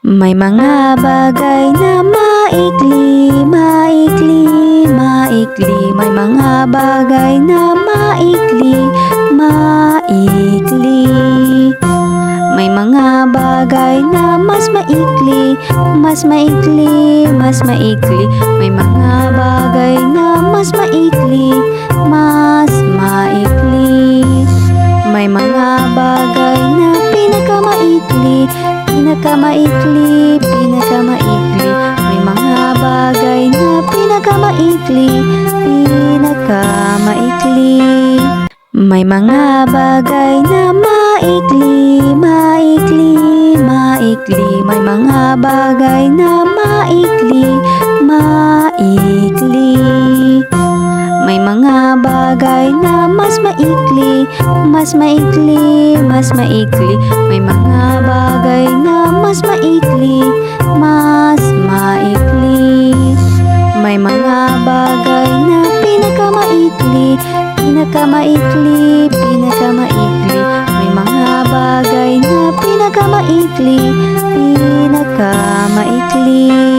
May mga bagay na maikli, maikli, maikli. May mga bagay na maikli, maikli. May mga bagay na mas maikli, mas maikli, mas maikli. May mga bagay na mas maikli, mas maikli. May mga bagay na pinakamaikli, pinakamaikli, pinakamaikli. May mga bagay na pinakamaikli, pinakamaikli. May mga bagay na maikli, maikli, maikli. May mga bagay na maikli, maikli. May mga bagay na mas maikli, mas maikli, mas maikli. May mga bagay na mas maikli, mas maikli. May mga bagay na pinakamaikli, pinakamaikli, pinakamaikli. May mga bagay na pinakamaikli, pinakamaikli.